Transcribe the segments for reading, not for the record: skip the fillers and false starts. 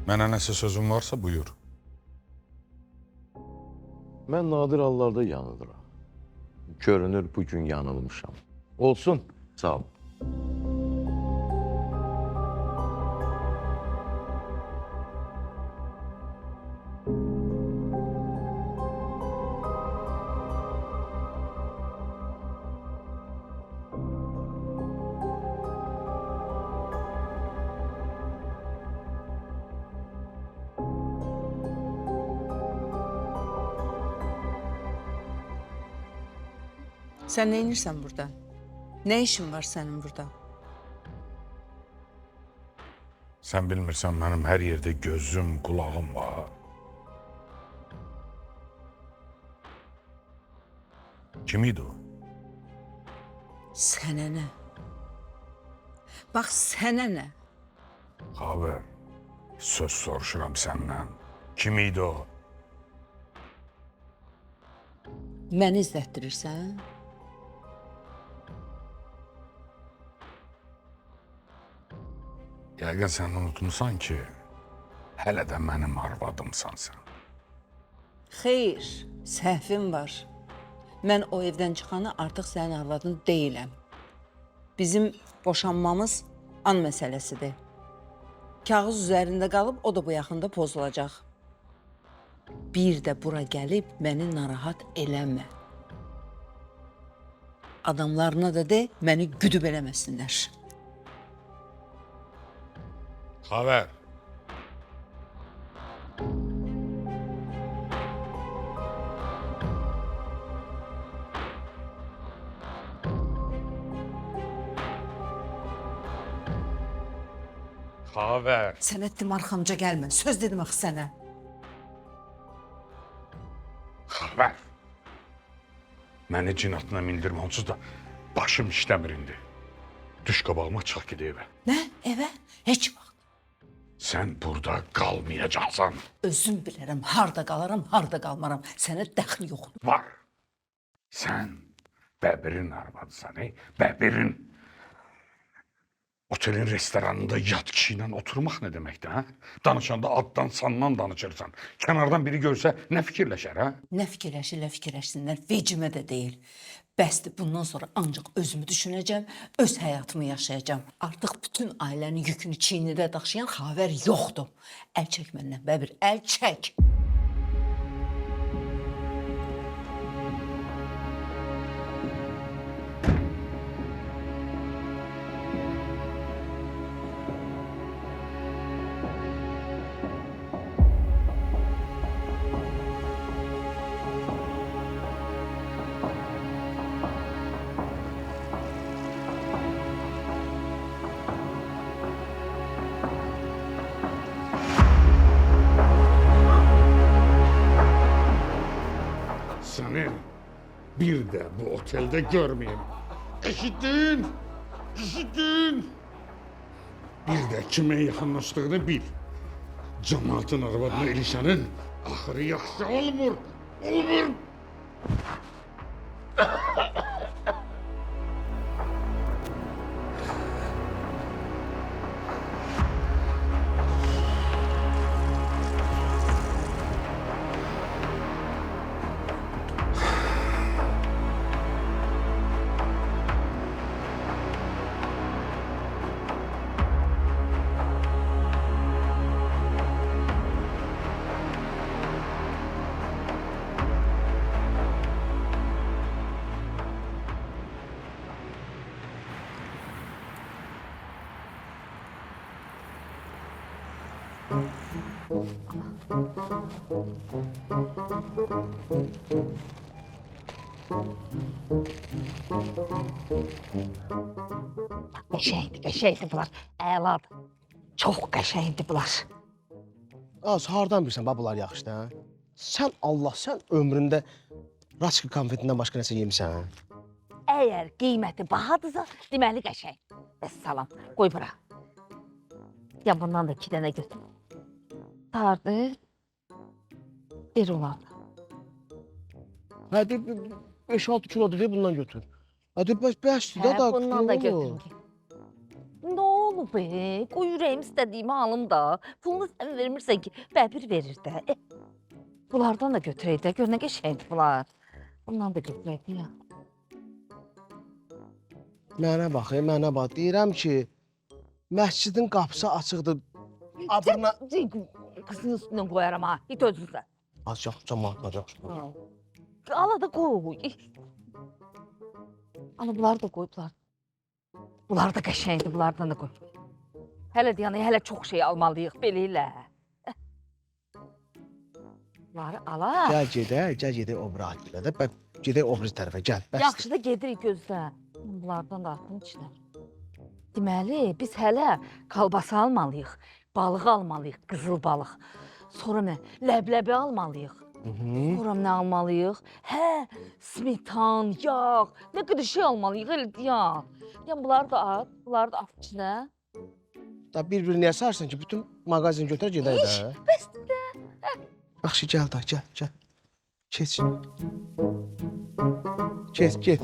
Mənə nəsə sözün varsa buyur. Mən nadir hallarda yanılıram. Görünür bugün yanılmışam. Olsun, sağ ol. Sen ne inirsən burada? Ne işin var senin burada? Sən bilmirsən mənim hər yerdə gözüm, qulağım var. Kim idi o? Sənə nə? Bax sənə nə? Xavər, söz soruşuram səndən. Kim idi o? Məni izlətdirirsən? Yəqin sən unutmusan ki, hələ də mənim arvadımsan sən. Xeyr, səhvim var. Mən o evdən çıxanı artıq sənin arvadın deyiləm. Bizim boşanmamız an məsələsidir. Kağız üzərində qalıb, o da bu yaxında pozulacaq. Bir də bura gəlib məni narahat eləmə. Adamlarına da de, məni güdüb eləməsinlər. Xavər. Xavər. Sən etdim arxamca gəlmə, söz dedim axı sənə. Xavər. Məni cinatına mindirmə, onsuz da başım işləmir indi. Düş qabağıma, çıx ged evə. Nə? Evə? Heç vaxt. Sən burada qalmayacaqsan. Özüm bilərəm, harda qalaram, harda qalmaram. Sənə dəxil yox. Var. Sən Bəbirin arvadısan, Bəbirin. Otelin restoranında yat kişi ilə oturmaq nə deməkdir, hə? Danışanda addan sandan danışırsan. Kənardan biri görsə nə fikirləşər, hə? Nə fikirləşsinlər, vecimə də deyil. Bəsdir, bundan sonra ancaq özümü düşünəcəm, öz həyatımı yaşayacağım. Artıq bütün ailənin yükünü çiynidə daşıyan Xavər yoxdur. Əl çək məndən, Bəbir, əl çək. Səni bir də bu oteldə görməyim. Eşitdin? Eşitdin? Bir də kimə yaxınlaşdığını bil. Cəmaatın arvadına ilişənin axırı yaxşı olmur. Olmur. Qəşəngdir bunlar. Əladır. Çox qəşəngdir bunlar. Az hardan bilirsən bunlar yaxşıdır, hə? Sən Allah, sən ömründə Raçki konfetindən başqa nəsə yemisən? Əgər qiyməti bahadırsa, deməli qəşəng. Əssalam, qoy bura. Ya bundan da 2 dənə götür. Tardı. Bir olan. Hə, 5-6 kilodur, bundan götür. Hə, 5 da Bundan da götür. Nə bunu be, qoy ürəyim istədiyimi alım da. Pulunu sən vermirsən ki, bəbir verir də. Bunlardan da götürək də, gör nə qəşəngdir bunlar. Bundan da götürək də ya. Mənə bax, mənə bax. Deyirəm ki, məscidin qapısı açıqdır. Abırna... Qızın üstündən qoyaram ha, it özünüzə. Az yox, cəmaatına yox. Ala da qoy. Ana, bunları da qoy, bunlar. Bunlar da qəşəngdir, bunlardan da qoy. Hələ deyən, hələ çox şey almalıyıq, belə ilə. Bunları ala. Gəl gedək o biri haqqıda da. Bax, gedək o biri tərəfə, gəl. Bəsdir. Yaxşı da gedirik gözlə. Bunlardan da atın içinə. Deməli, biz hələ kalbasa almalıyıq, balıq almalıyıq, qızıl balıq. Sonra nə? Ləbləbi almalıyıq. Sonra nə almalıyıq? Hə, smetan, yağ, nə qədər şey almalıyıq, elə deyək. Yəni, bunları da at, bunları da at içinə. Da bir-birini yasarsan ki, bütün mağazini götür gedək də. Bəsdir də. Yaxşı, gəl da, gəl. Keç. Keç, get.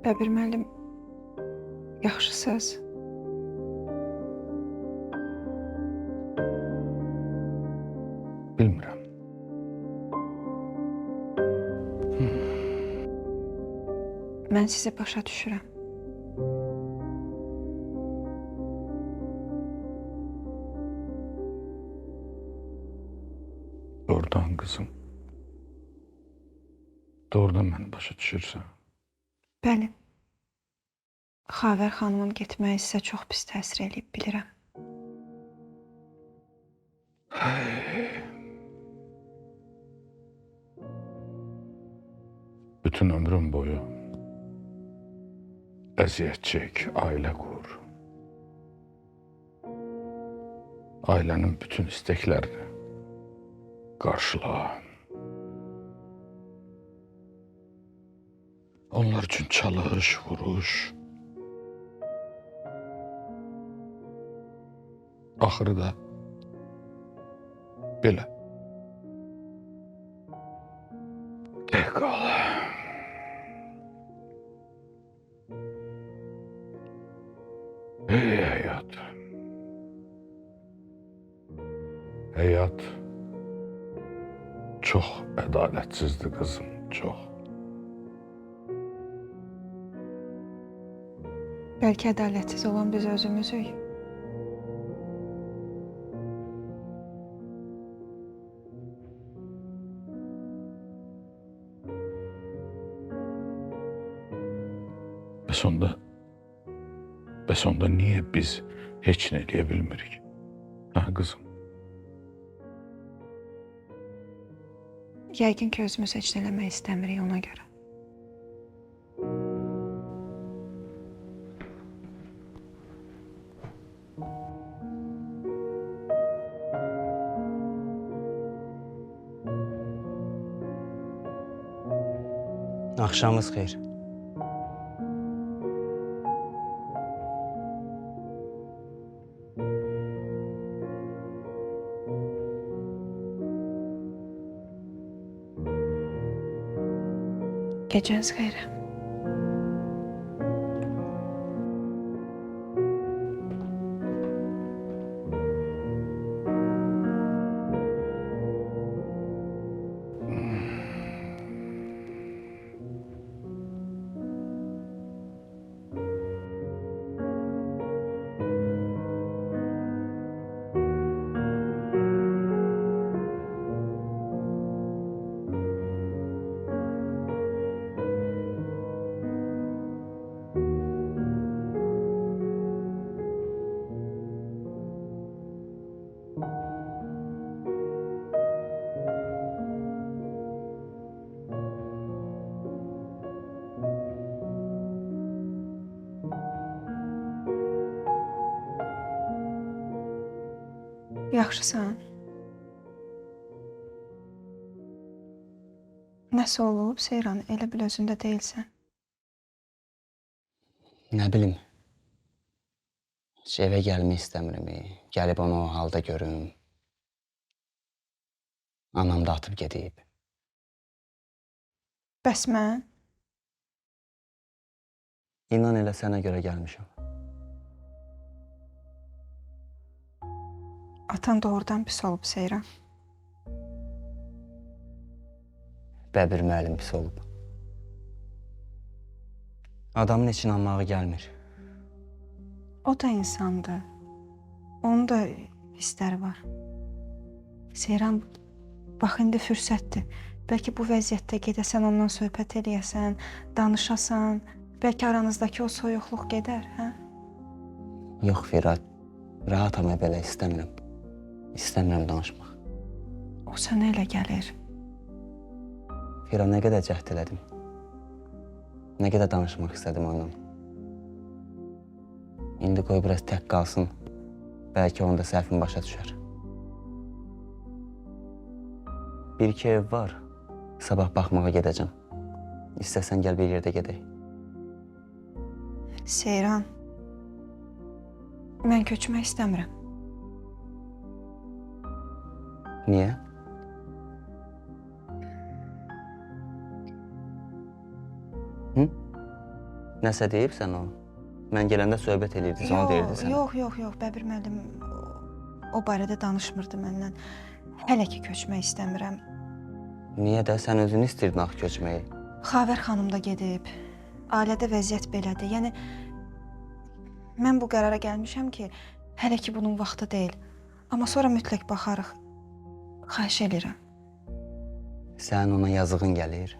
Bəbir müəllim, yaxşısınız? Bilmirəm. Mən sizi başa düşürəm. Doğrudan qızım. Doğrudan məni başa düşürsən. Bəli. Xavər xanımın getməyi sizə çox pis təsir eləyib bilirəm. bütün ömrün boyu əziyyət çək, ailə qur. Ailənin bütün isteklerini qarşıla. Onlar üçün çalış, vuruş. Axırı da belə. Tək qal. Ey həyat. Həyat çox ədalətsizdir qızım, çox. Bəlkə ədalətsiz olan biz özümüzük. Bəs onda niyə biz heç nə eləyə bilmirik? Hə qızım? Yəqin ki, özümüz heç nə eləmək istəmirik ona görə. Axşamınız xeyir. Gecəniz xeyrə. Yaxşısan? Nəsə olub, Seyran, elə bil özündə deyilsən. Nə bilim. Heç evə gəlmək istəmirəm. Gəlib onu o halda görüm. Anam da atıb gedib. Bəs mən? İnan elə sənə görə gəlmişəm. Atan doğrudan pis olub, Seyran. Bəbir müəllim pis olub. Adamın heç inanmağı gəlmir. O da insandır. Onun da hissləri var. Seyran, bax indi fürsətdir. Bəlkə bu vəziyyətdə gedəsən, ondan söhbət eləyəsən, danışasan. Bəlkə aranızdakı o soyuqluq gedər, hə? Yox, Firat. Rahatam belə istəmirəm. İstəmirəm danışmaq. O sənə elə gəlir. Firat, nə qədər cəhd elədim. Nə qədər danışmaq istədim onunla. İndi qoy biraz tək qalsın. Bəlkə onda səhvim başa düşər. Bir-iki ev var. Sabah baxmağa gedəcəm. İstəsən gəl bir yerdə gedək. Seyran, mən köçmək istəmirəm. Niyə? Hı? Nəsə deyibsən o? Mən gələndə söhbət edirdik, onu deyirdi sənə. Yox, Bəbir müəllim o barədə danışmırdı məndən. Hələ ki köçmək istəmirəm. Niyə də? Sən özün istəyirdin axı köçməyi. Xavər xanım da gedib. Ailədə vəziyyət belədir. Yəni, mən bu qərara gəlmişəm ki, hələ ki bunun vaxtı deyil. Amma sonra mütləq baxarıq. Xahiş edirəm. Sənin ona yazığın gəlir.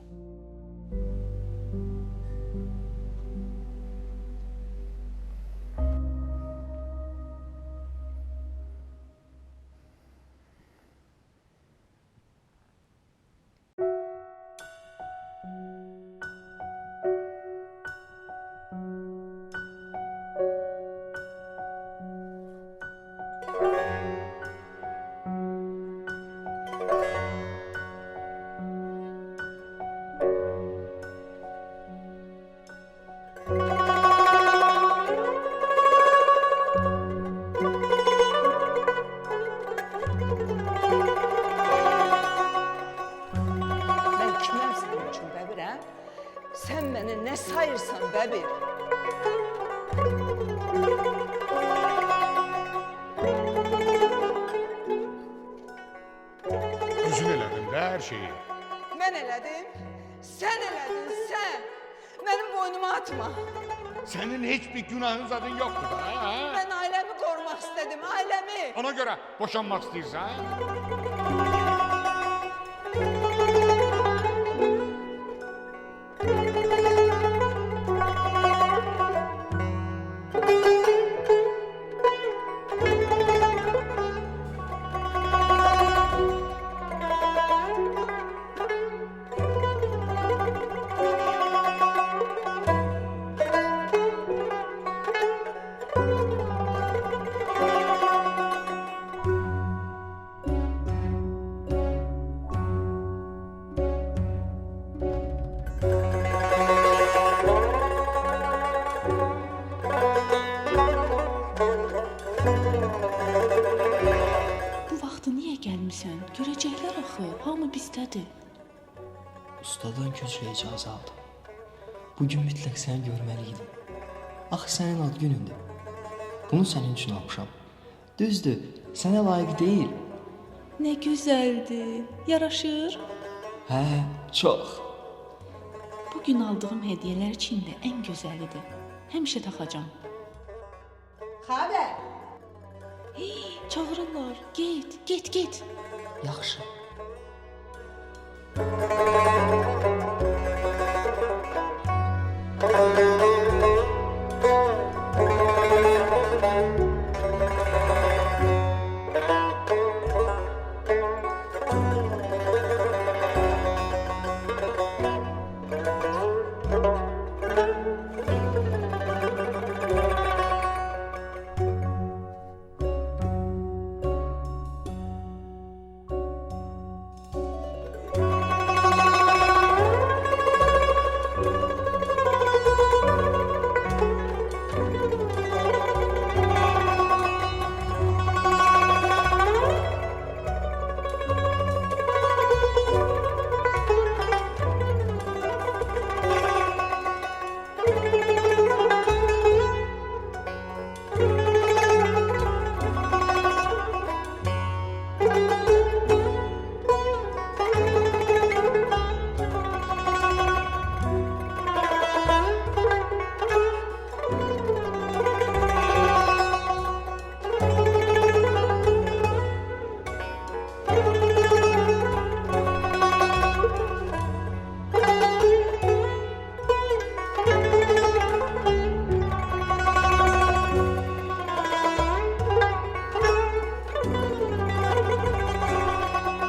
sayırsan Bəbir? Üzün elədin də hər şeyi. Mən elədim, sən elədin, sən. Mənim boynuma atma. Sənin heç bir günahın zadın yoxdur da, ha? Mən ailəmi qorumaq istədim, ailəmi. Ona görə boşanmaq istəyirsən? Bu vaxtı niyə gəlmisən? Görəcəklər axı, hamı bizdədir. Ustadan köçməyə icazə aldım. Bugün mütləq səni görməli idim. Axı sənin ad günündür. Bunu sənin üçün almışam. Düzdür, sənə layiq deyil. Nə gözəldir, yaraşır. Hə, çox. Bugün aldığım hədiyyələr içində ən gözəlidir. Həmişə taxacam. Xəbər. Çağırırlar, get. Yaxşı.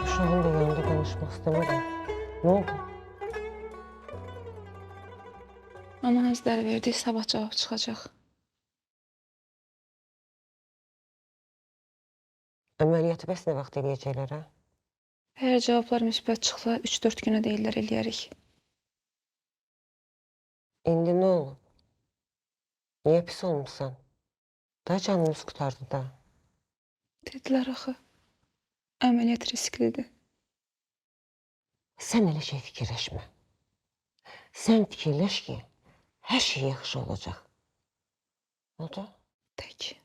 Uşağın da yanında danışmaq istəmədim. Nə oldu? Ana əzlər verdi, sabah cavab çıxacaq. Əməliyyatı bəs nə vaxt eləyəcəklər, hə? Əgər cavablar müsbət çıxsa, 3-4 günə deyirlər, eləyərik. İndi nə olub? Niyə pis olmuşsan? Da canımız qurtardı da. Dedilər axı, əməliyyat risklidir. Sən elə şey fikirləşmə. Sən fikirləş ki, hər şey yaxşı olacaq. Oldu? Tək.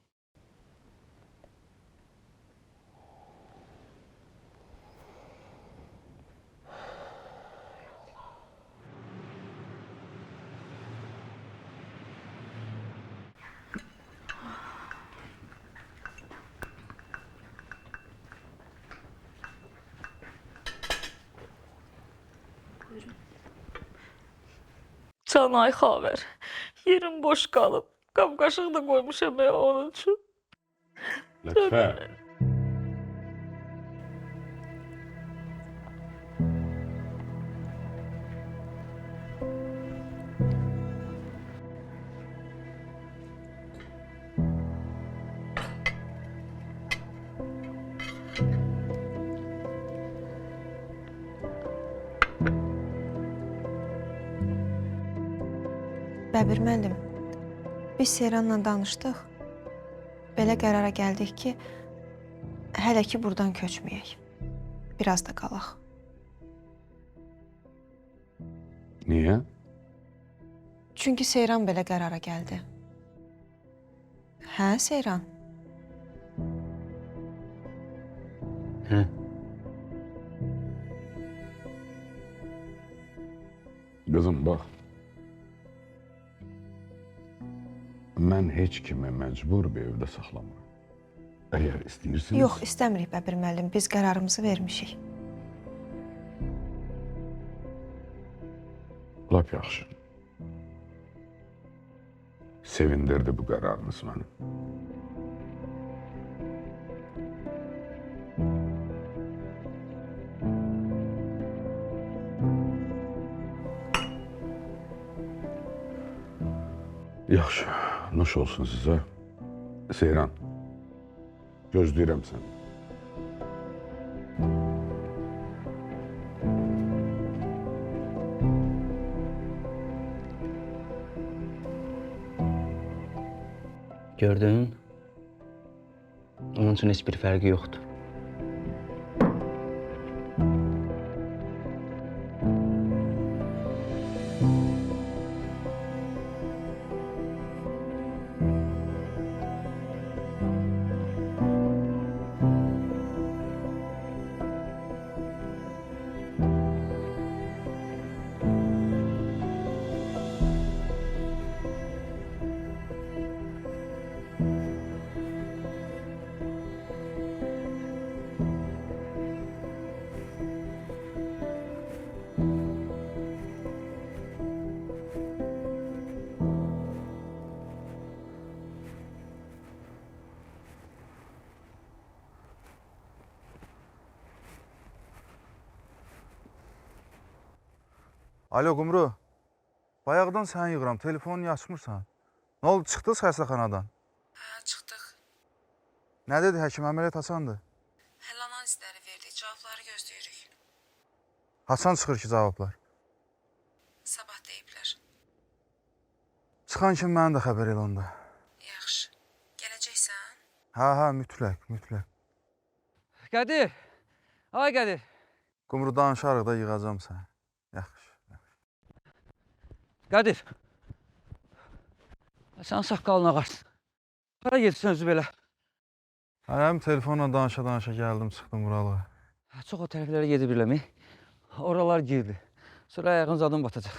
Canay xavər. Yerim boş qalıb. Qab-qaşıq da qoymuşam mən onun üçün. Lütfə. Bəbir müəllim, biz Seyranla danışdıq. Belə qərara gəldik ki, hələ ki buradan köçməyək. Biraz da qalaq. Niyə? Çünki Seyran belə qərara gəldi. Hə, Seyran? Hə. Qızım bax. Mən heç kimi məcbur bir evdə saxlamıram. Əgər istəyirsiniz... Yox, istəmirik Bəbir müəllim. Biz qərarımızı vermişik. Lap yaxşı. Sevindirdi bu qərarınız məni. Yaxşı, nuş olsun sizə. Seyran, gözləyirəm səni. Gördün? Onun üçün heç bir fərqi yoxdur. Alo Qumru, bayaqdan səni yığıram, telefonunu açmırsan. Nə oldu, çıxdınız xəstəxanadan? Hə, çıxdıq. Nə dedi həkim, əməliyyat asandır? Həll analizləri verdik, cavabları gözləyirik. Hasan çıxır ki cavablar? Sabah deyiblər. Çıxan kimi mənə də xəbər elə onda. Yaxşı. Gələcəksən? Hə, mütləq, mütləq. Qədir, ay Qədir. Qumru, danışarıq da yığacam səni. Yaxşı. Qədir, sən saqqalını ağarsın. Hara gedirsən özü belə? Həm telefonla danışa-danışa gəldim, çıxdım buralığa. Çox o tərəflərə gedib biləmi? Oralar girdi. Sonra ayağın zadın batacaq.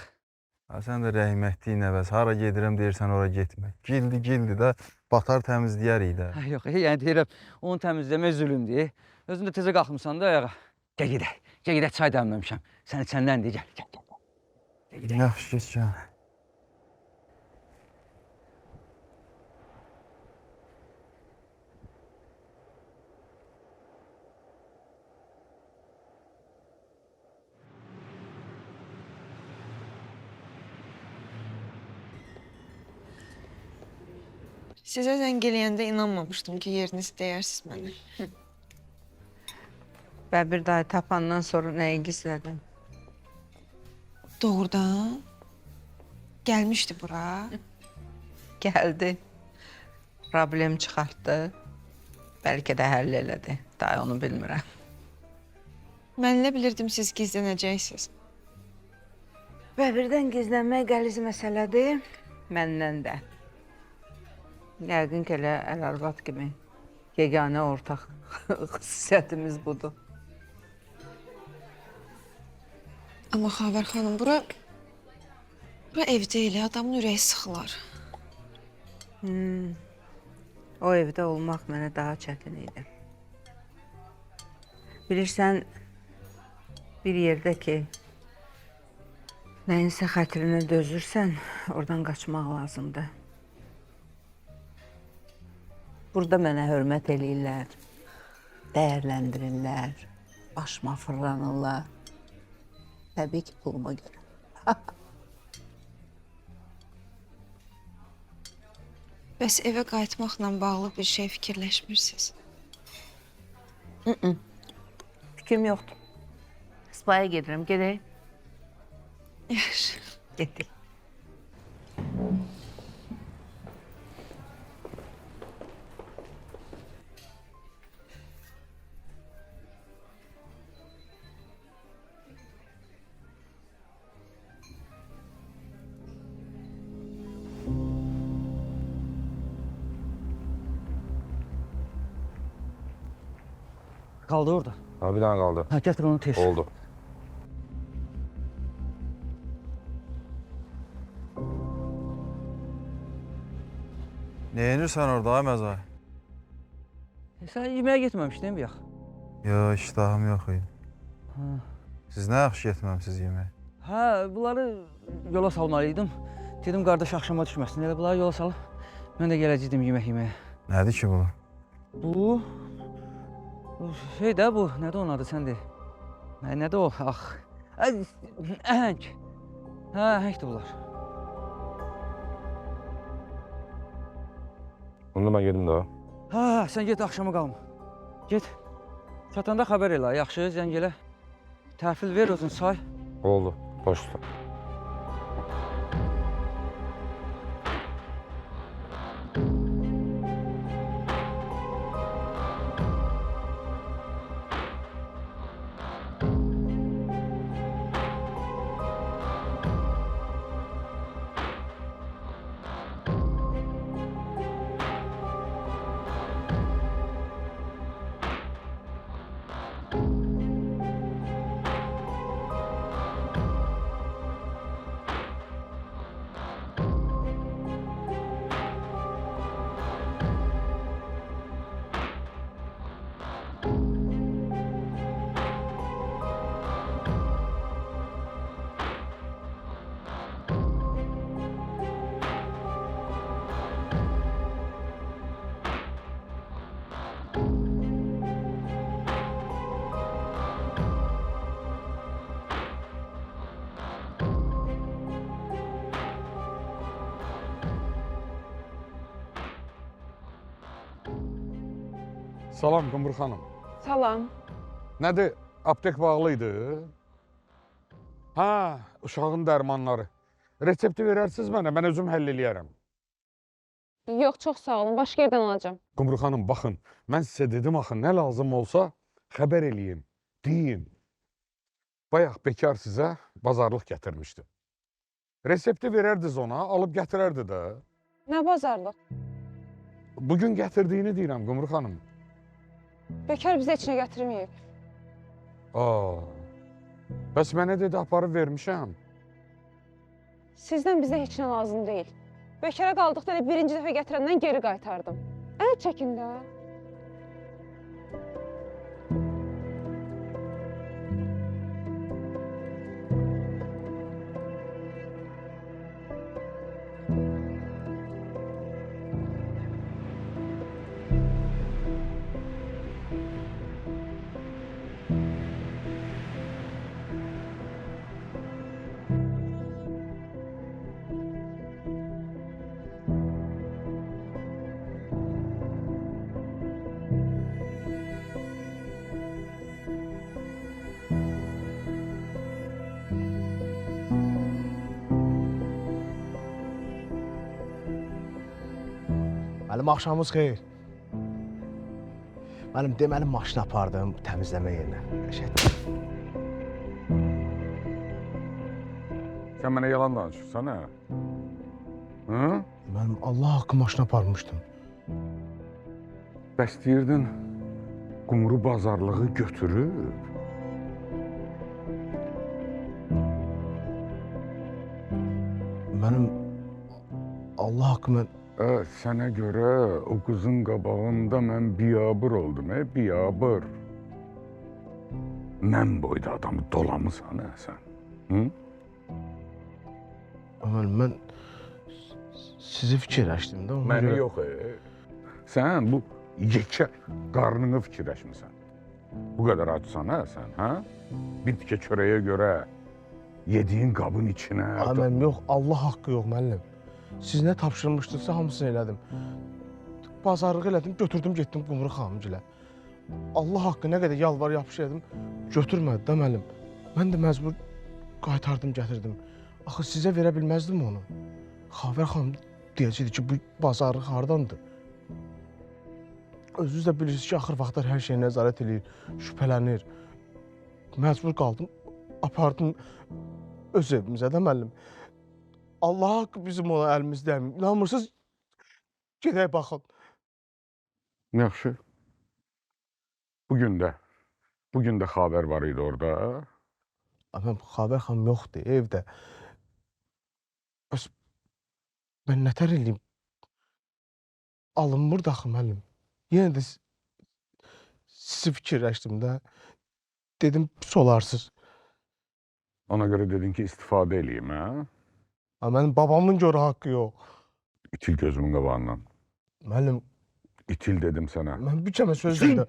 Sən də rəhmətliyin nəvəsi, hara gedirəm deyirsən ora getmə. Gildi də, batar təmizləyərik də. Yox, yəni deyirəm, onu təmizləmək zülümdür. Özün də tezə qalxmısan da ayağa. Gəl gedək, çay dəmləmişəm. Sən içəndən deyil, gəl. Yaxşı, geç gəl. Sizə zəng eləyəndə inanmamışdım ki, yerinizi deyərsiniz mənə. Bəbir dayı tapandan sonra nəyi gizlədin? Doğrudan gəlmişdi bura. Gəldi. Problem çıxartdı. Bəlkə də həll elədi. Dayı onu bilmirəm. Mən elə bilirdim siz gizlənəcəksiniz. Bəbirdən gizlənmək qəliz məsələdir. Məndən də. Yəqin ki, elə əl-arvad kimi yeganə ortaq xüsusiyyətimiz budur. Amma Xavər xanım, bura ev deyil, adamın ürəyi sıxılar. O evdə olmaq mənə daha çətin idi. Bilirsən, bir yerdə ki, nəyinsə xətrinə dözürsən, oradan qaçmaq lazımdır. Burada mənə hörmət eləyirlər, dəyərləndirirlər, başıma fırlanırlar. Təbii ki, puluma görə. Bəs evə qayıtmaqla bağlı bir şey fikirləşmirsiniz? Fikrim yoxdur. Spaya gedirəm, gedək. Yaxşı. Getdik. Qaldı orada. Ha, bir dənə qaldı. Hə, gətir onu tez. Oldu. Nə edirsən orada, ay Məzay? Sən yeməyə getməmişdin bir yax. Yo, iştahım yox idi. Ha. Siz nə yaxşı getməmisiz yeməyə? Hə, bunları yola salmalıydım. Dedim qardaş axşama düşməsin. Elə bunları yola salıb mən də gələcəkdim yemək yeməyə. Nədir ki bu? Bu şey də bu, nədir onun adı sən de? Nədir o? Ax. Əhəng. Hə, əhəngdir bunlar. Onda mən gedim də. Hə, sən get axşama qalma. Get. Çatanda xəbər elə, yaxşı, zəng elə. Təhvil ver, özün say. Oldu, baş tutun. Salam Qumru xanım. Salam. Nədir, aptek bağlıydı? Hə, uşağın dərmanları. Resepti verərsiniz mənə, mən özüm həll eləyərəm. Yox, çox sağ olun. Başqa yerdən alacağam. Qumru xanım, baxın, mən sizə dedim axı, nə lazım olsa xəbər eləyim, deyin. Bayaq bekar sizə bazarlıq gətirmişdi. Resepti verərdiniz ona, alıb gətirərdi də. Nə bazarlıq? Bugün gətirdiyini deyirəm, Qumru xanım. Bekar bizə heç nə gətirməyib. Bəs mənə dedi, aparıb vermişəm. Sizdən bizə heç nə lazım deyil. Bekara qaldıqda elə birinci dəfə gətirəndən geri qaytardım. Əl çəkin də. Mənim axşamınız xeyir. Mənim deməli maşını apardım təmizləmə yerinə. Sən mənə yalan danışırsan, hə? Hı? Mənim Allah haqqı maşını aparmışdım. Bəs deyirdin, Qumru bazarlığı götürüb. Mənim Allah haqqı mən... Sənə görə o qızın qabağında mən biyabır oldum, biyabır. Mən boyda adamı dolamısan, sən? Hı? Mən sizi fikirləşdim də. Məni yox, sən bu yekə qarnını fikirləşmirsən. Bu qədər acsan, sən, hə? Bir tikə çörəyə görə yediyin qabın içinə... Mənim yox, Allah haqqı yox, müəllim. Siz nə tapşırmışdınızsa hamısını elədim. Bazarlıq elədim, götürdüm, getdim Qumru xanımgilə. Allah haqqı nə qədər yalvar yapış elədim, götürmədi də müəllim. Mən də məcbur qaytardım, gətirdim. Axı sizə verə bilməzdim onu. Xavər xanım deyəcəkdi ki, bu bazarlıq hardandır? Özünüz də bilirsiniz ki, axır vaxtlar hər şeyə nəzarət eləyir, şübhələnir. Məcbur qaldım, apardım öz evimizə də müəllim. Allah haqqı bizim ona əlimizdəyəm. İnanmırsınız, gedək baxın. Yaxşı. Bugün də Bugün də xəbər var idi orada. Mən Xavər xanım yoxdur evdə. Bəs mən nətər eləyim? Alınmır da axı müəllim. Yenə də sizi fikirləşdim də. Dedim solarsız. Ona görə dedin ki, istifadə eləyim, hə? Mənim babamın görə haqqı yox. İtil gözümün qabağından. Müəllim, İtil dedim sənə. mən bir kəmə söz dedim.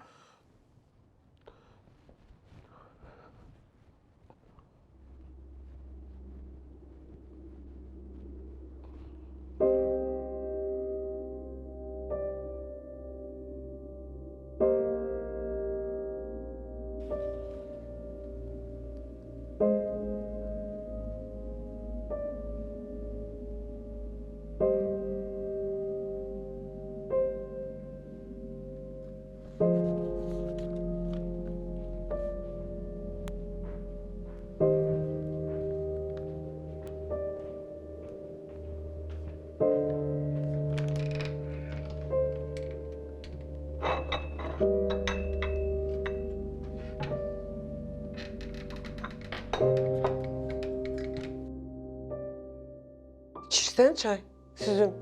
İçirsən çay? Süzüm.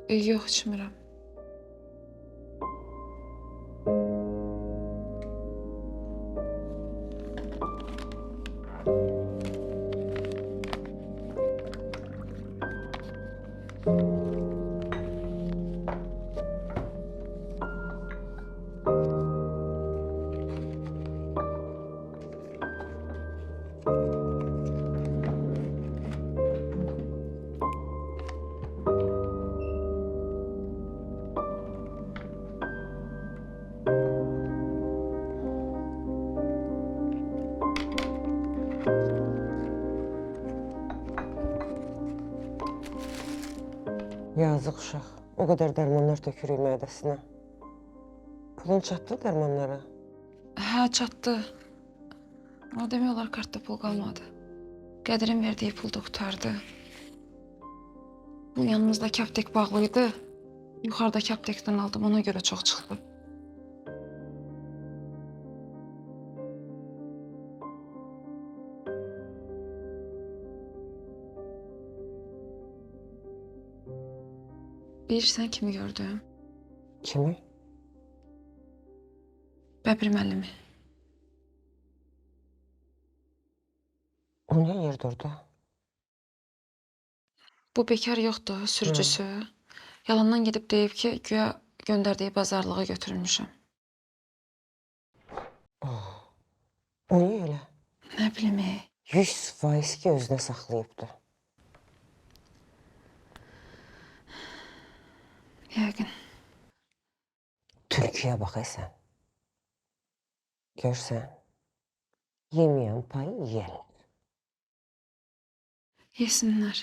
Yox, içmirəm. Yazıq uşaq. O qədər dərmanlar tökürük mədəsinə. Pulun çatdı dərmanlara? Hə, çatdı. Amma demək olar kartda pul qalmadı. Qədirin verdiyi pul da qurtardı. Bu yanımızdakı aptek bağlıydı. Yuxarıdakı aptekdən aldım, ona görə çox çıxdı. Bilirsən kimi gördüm? Kimi? Bəbir müəllimi. O nə yerdə orada? Bu bekar yoxdur, sürücüsü. Yalandan gedib deyib ki, güya göndərdiyi bazarlığa götürülmüşəm. O niyə elə? Nə bilim, 100% ki, özünə saxlayıbdır. Yəqin. Türkiyə bax sən. Görsən, yeməyən payı yeyərlər. Yesinlər.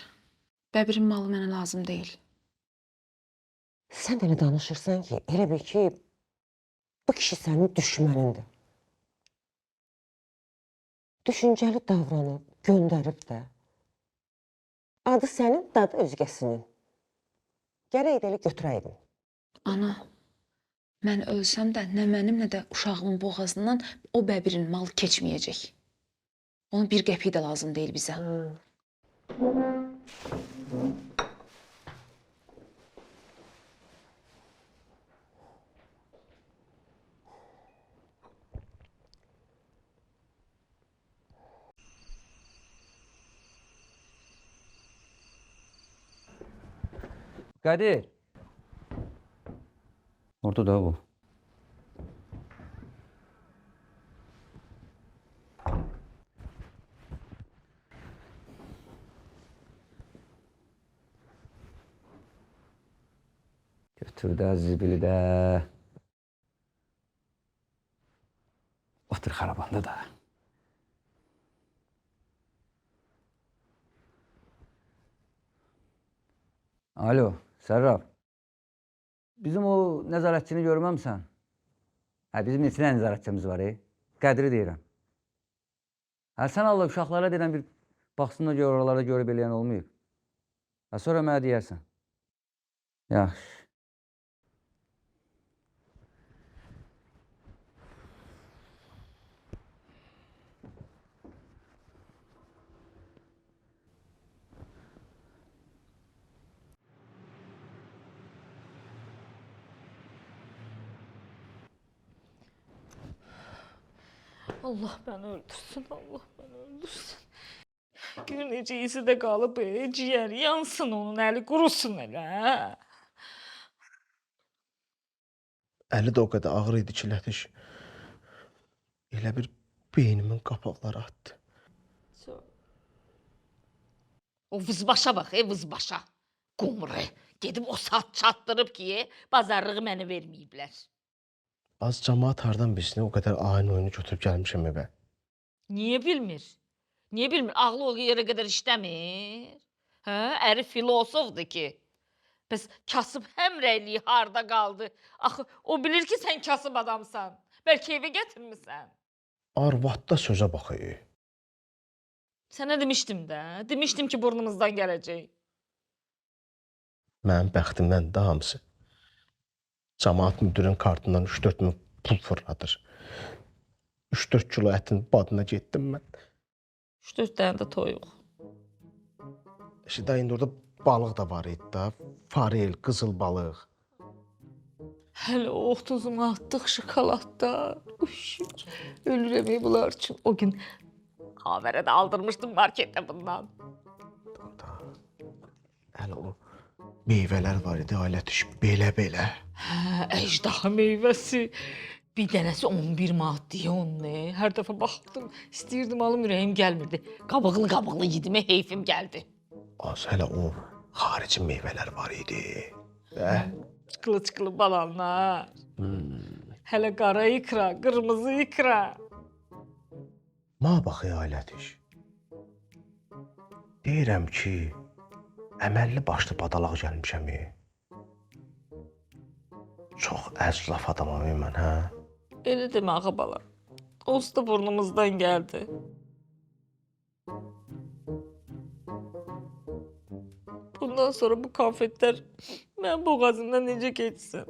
Bəbirin malı mənə lazım deyil. Sən elə danışırsan ki, elə bil ki, bu kişi sənin düşmənindir. Düşüncəli davranıb, göndərib də. Adı sənin, dadı özgəsinin. Gərək də elə götürəydin. Ana, mən ölsəm də nə mənim, nə də uşağımın boğazından o bəbirin malı keçməyəcək. Onun bir qəpiyi də lazım deyil bizə. Qədir. Orada da bu. Götür də zibili də. Otur xarabanda da. Alo, Sərraf. Bizim o nəzarətçini görməmsən? Hə, bizim neçə nəzarətçimiz var, Qədiri deyirəm. Hə, sən Allah uşaqlara deyirəm bir baxsınlar gör, oralarda görüb eləyən olmayıb. Hə, sonra mənə deyərsən. Yaxşı. Allah beni öldürsün, Allah beni öldürsün. Gör necə isi də qalıb, ciyər yansın onun, əli qurusun elə. Əli də o qədər ağır idi ki, Lətiş. Elə bir beynimin qapaqları atdı. O vızbaşa bax, vızbaşa. Qumru. Gedib o saat çatdırıb ki, bazarlığı mənə verməyiblər. Az cəmaat hardan bilsin, o qədər ayın oyunu götürüb gəlmişəm evə. Niyə bilmir? Niyə bilmir? Ağlı o yerə qədər işləmir. Hə? Əri filosofdur ki. Bəs kasıb həmrəyliyi harda qaldı? Axı, o bilir ki, sən kasıb adamsan. Bəlkə evə gətirmirsən. Arvadda sözə baxıyı. Sənə demişdim də. Demişdim ki, burnumuzdan gələcək. Mənim bəxtimdən də hamısı. Cəmaat müdürün kartından 3-4 min pul fırladır. 3-4 kilo ətin badına getdim mən. 3-4 dənə də toyuq. İşte indi orada balıq da var idi da. Farel, qızıl balıq. Hələ o 30 manatlıq şokoladlar. Ölürəm bunlar üçün. O gün Xavərə də aldırmışdım marketdə bundan. Hələ o meyvələr var idi, Lətiş, belə-belə. Hə, əjdaha meyvəsi. Bir dənəsi 11 manat deyə onu. Hər dəfə baxdım, istəyirdim alım, ürəyim gəlmirdi. Qabıqlı yedimə heyfim gəldi. Az hələ o xarici meyvələr var idi. Çıqılı balanlar. Hələ qara ikra, qırmızı ikra. Ma bax, Lətiş. Deyirəm ki, əməlli başlı badalaq gəlmişəm. Çox əzlaf adamam mən, hə? Elə demə, ağa bala. Onsuz da burnumuzdan gəldi. Bundan sonra bu konfetlər mən boğazımdan necə geçsin?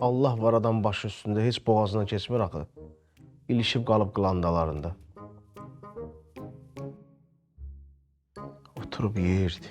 Allah var adam başı üstündə, heç boğazına keçmir axı. İlişib qalıb qlandalarında. Oturub yeyirdi.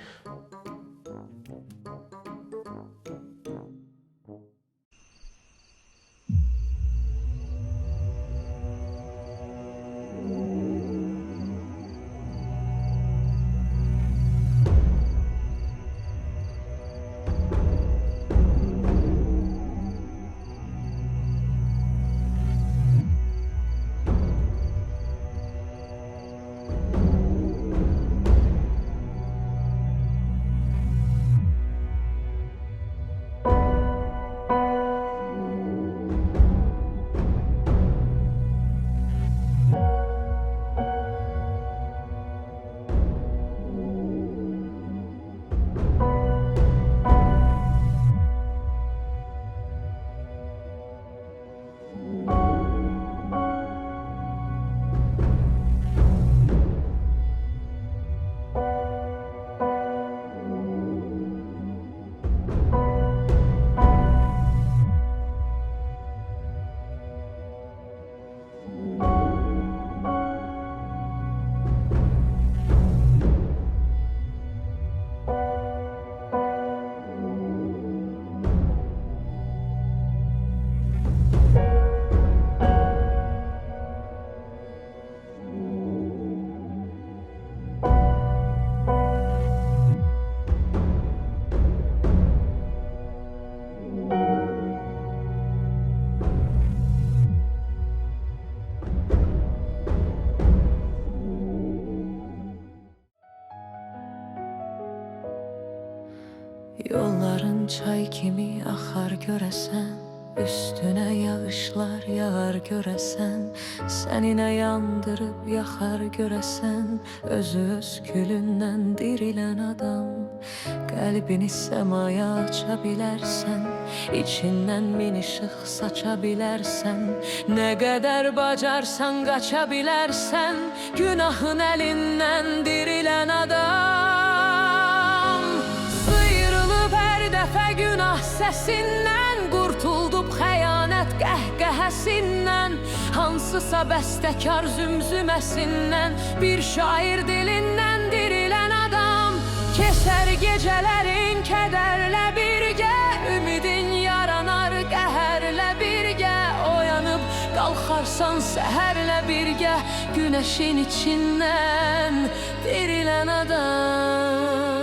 Yolların çay kimi axar görəsən, üstünə yağışlar yağar görəsən, səninə yandırıb yaxar görəsən, özü öz külündən dirilən adam. Qəlbini səmaya aça bilərsən, içindən min işıq saça bilərsən, nə qədər bacarsan qaça bilərsən, günahın əlindən dirilən adam. Günah səsindən qurtuldub xəyanət qəhqəhəsindən, hansısa bəstəkar zümzüməsindən, bir şair dilindən dirilən adam. Keçər gecələrin kədərlə birgə, ümidin yaranar qəhərlə birgə, o çıxarsan səhərlə birgə günəşin içindən dirilən adam.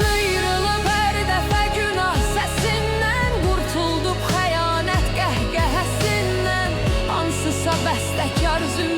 Sıyrılıb hər dəfə günah səsindən, qurtuldub xəyanət qəhqəhəsindən, hansısa bəstəkar zülmü